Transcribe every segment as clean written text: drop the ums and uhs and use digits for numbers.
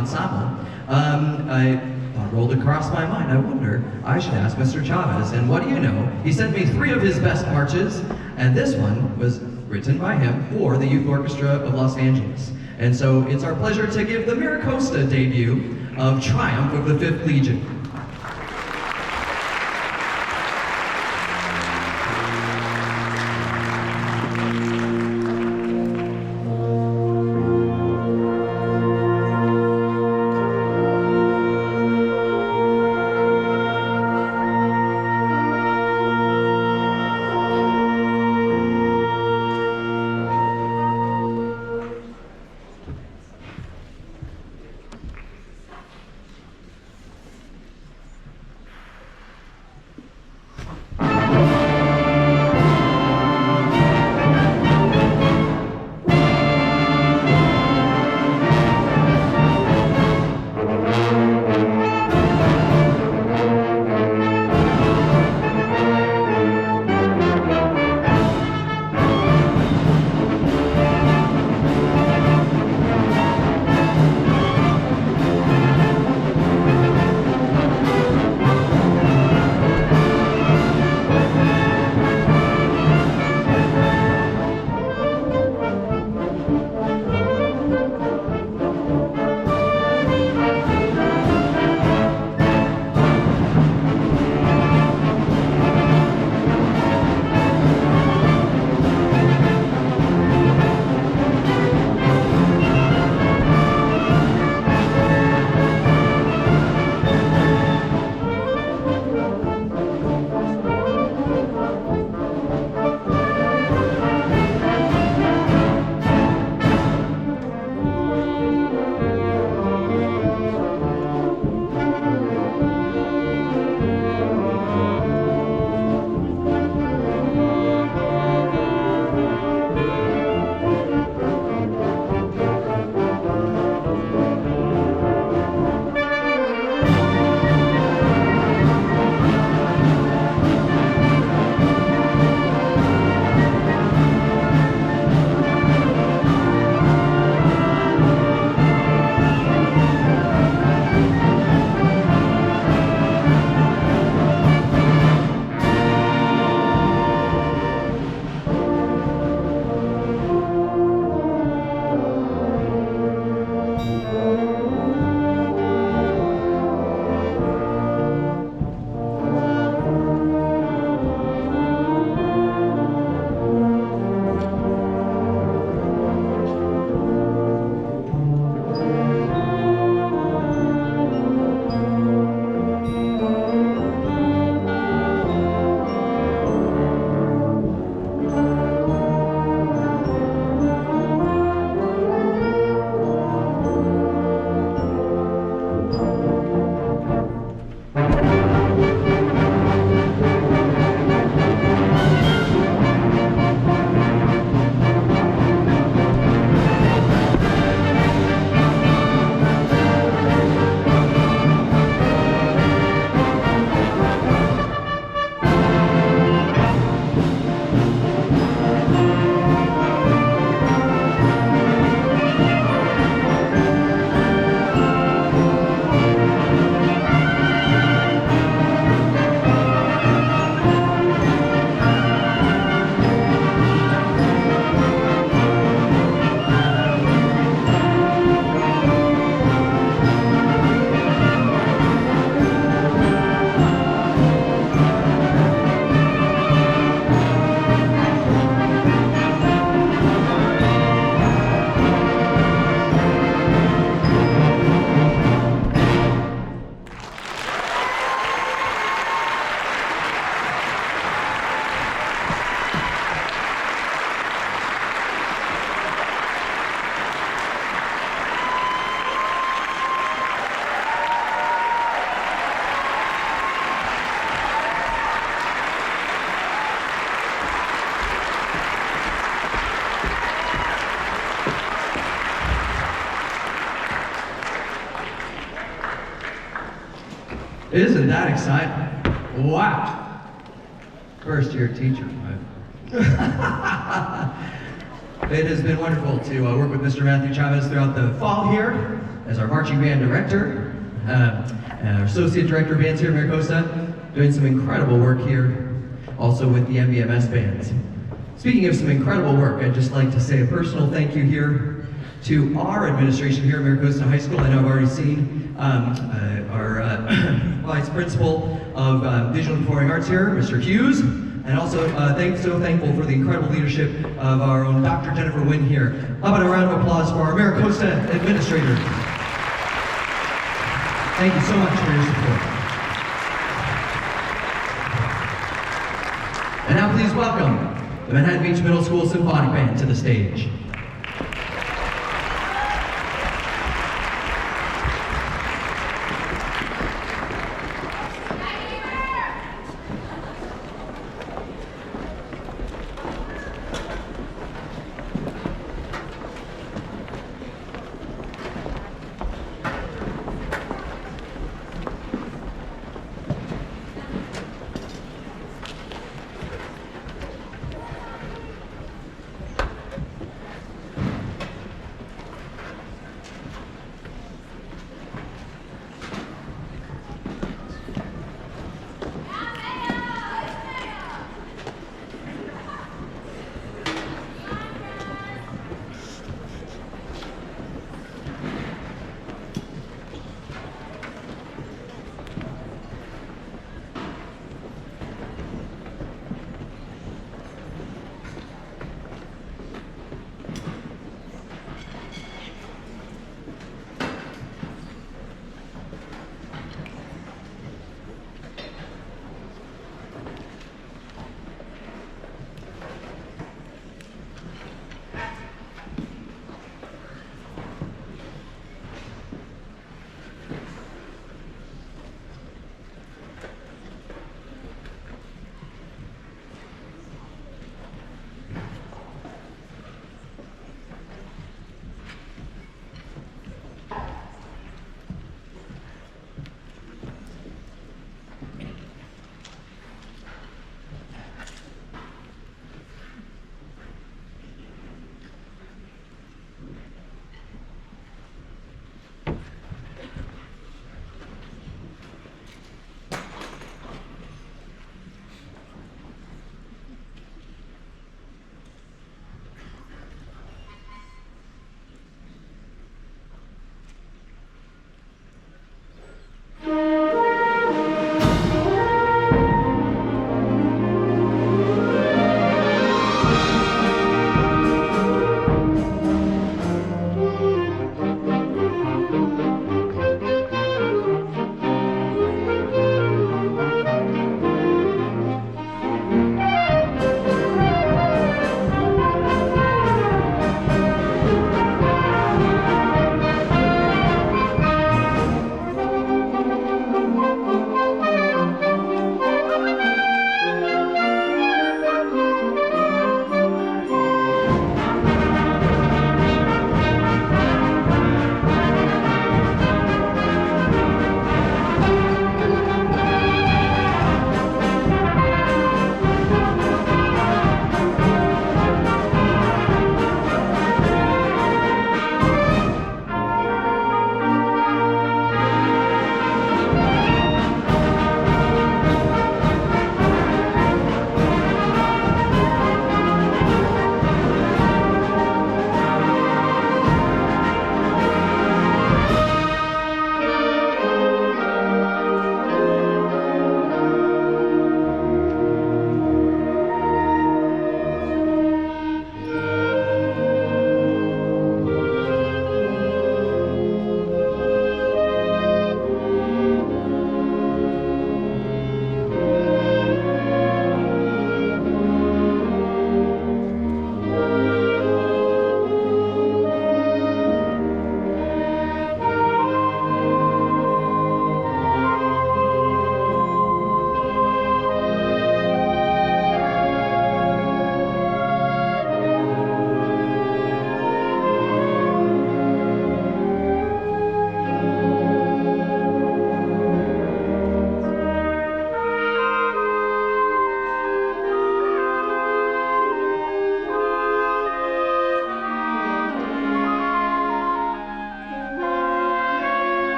ensemble, I rolled across my mind, I wonder, I should ask Mr. Chavez. And what do you know? He sent me 3 of his best marches, and this one was written by him for the Youth Orchestra of Los Angeles. And so it's our pleasure to give the Miracosta debut of Triumph of the 5th Legion. Isn't that exciting? Wow. First year teacher. It has been wonderful to work with Mr. Matthew Chavez throughout the fall here as our marching band director, our associate director of bands here at Maricosta, doing some incredible work here, also with the MBMS bands. Speaking of some incredible work, I'd just like to say a personal thank you here to our administration here at Maricosta High School. I know I've already seen our Vice Principal of Visual and Performing Arts here, Mr. Hughes, and also so thankful for the incredible leadership of our own Dr. Jennifer Wynn here. How about a round of applause for our Maricosta administrators? Thank you so much for your support. And now please welcome the Manhattan Beach Middle School Symphonic Band to the stage.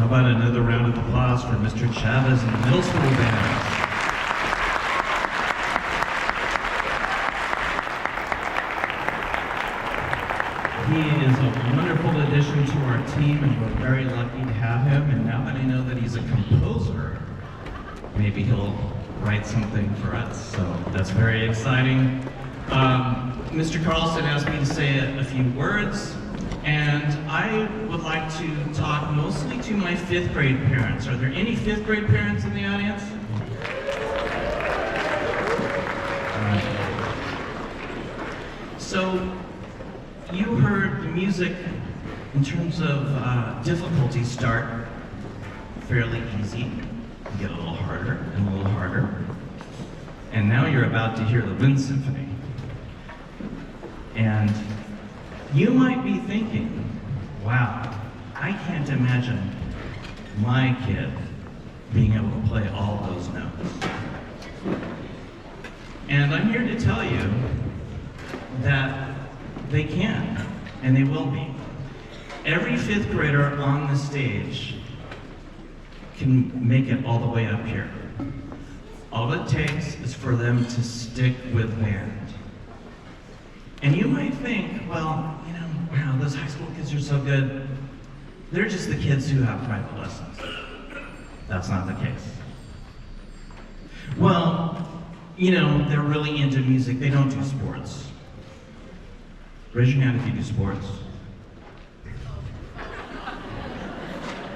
How about another round of applause for Mr. Chavez and the middle school band? He is a wonderful addition to our team, and we're very lucky to have him. And now that I know that he's a composer, maybe he'll write something for us. So that's very exciting. Mr. Carlson asked me to say a few words, and I would like to talk mostly to my 5th grade parents. Are there any 5th grade parents in the audience? So, you heard the music in terms of difficulty start fairly easy, get a little harder and a little harder. And now you're about to hear the Wind Symphony. And you might be thinking, wow, I can't imagine my kid being able to play all those notes. And I'm here to tell you that they can, and they will be. Every 5th grader on the stage can make it all the way up here. All it takes is for them to stick with band. And you might think, well, you know, wow, those high school kids are so good. They're just the kids who have private lessons. That's not the case. Well, you know, they're really into music. They don't do sports. Raise your hand if you do sports.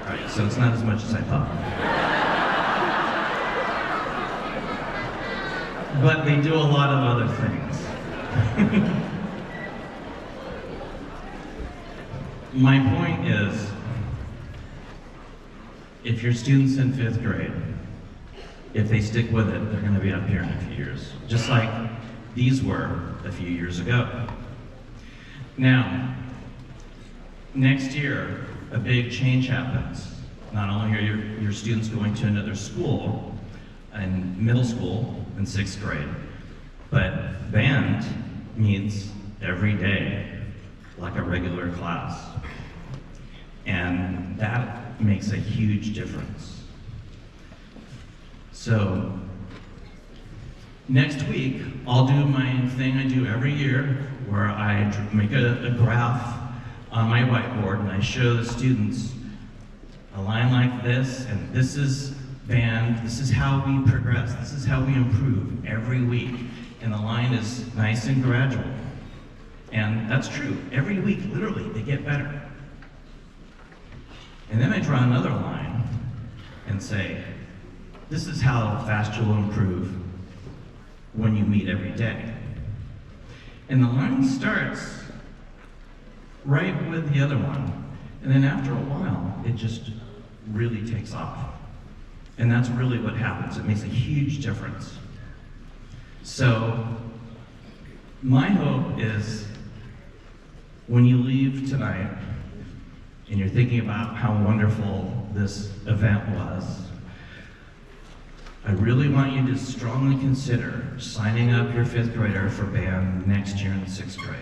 All right, so it's not as much as I thought. But they do a lot of other things. My point is, if your students in 5th grade, if they stick with it, they're going to be up here in a few years, just like these were a few years ago. Now, next year, a big change happens. Not only are your students going to another school, in middle school in 6th grade, but band meets every day like a regular class. And that makes a huge difference. So, next week, I'll do my thing I do every year, where I make a graph on my whiteboard and I show the students a line like this, and this is band, this is how we progress, this is how we improve every week. And the line is nice and gradual. And that's true. Every week, literally, they get better. And then I draw another line and say, this is how fast you'll improve when you meet every day. And the line starts right with the other one. And then after a while, it just really takes off. And that's really what happens. It makes a huge difference. So, my hope is when you leave tonight and you're thinking about how wonderful this event was, I really want you to strongly consider signing up your 5th grader for band next year in 6th grade.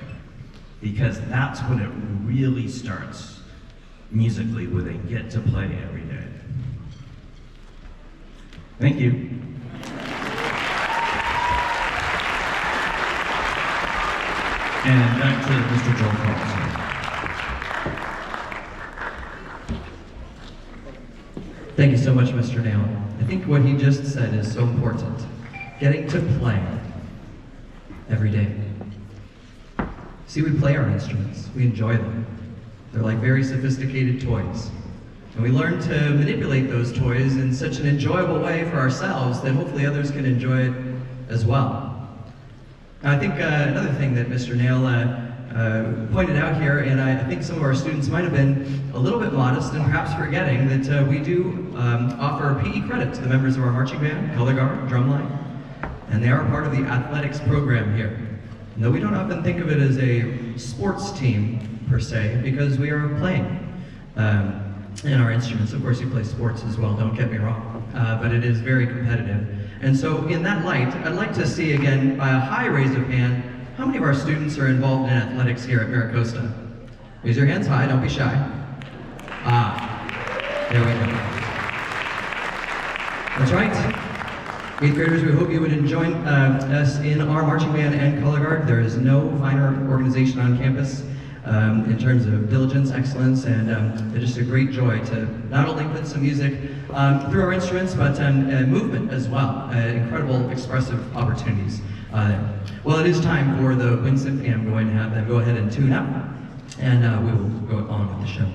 Because that's when it really starts musically, where they get to play every day. Thank you. And back to Mr. Joel Carlson. Thank you so much, Mr. Nail. I think what he just said is so important. Getting to play every day. See, we play our instruments. We enjoy them. They're like very sophisticated toys. And we learn to manipulate those toys in such an enjoyable way for ourselves that hopefully others can enjoy it as well. Now, I think another thing that Mr. Nail pointed out here, and I think some of our students might have been a little bit modest and perhaps forgetting that we do offer PE credit to the members of our marching band, color guard, drumline, and they are part of the athletics program here. Though we don't often think of it as a sports team per se, because we are playing in our instruments. Of course, you play sports as well, don't get me wrong, but it is very competitive. And so in that light, I'd like to see again, by a high raise of hand, how many of our students are involved in athletics here at Maricosta? Raise your hands high, don't be shy. There we go. That's right. 8th graders, we hope you would join us in our marching band and color guard. There is no finer organization on campus in terms of diligence, excellence, and it's just a great joy to not only put some music through our instruments, but movement as well. Incredible expressive opportunities there. Well, it is time for the Wind Symphony. I'm going to have them go ahead and tune up, and we will go on with the show.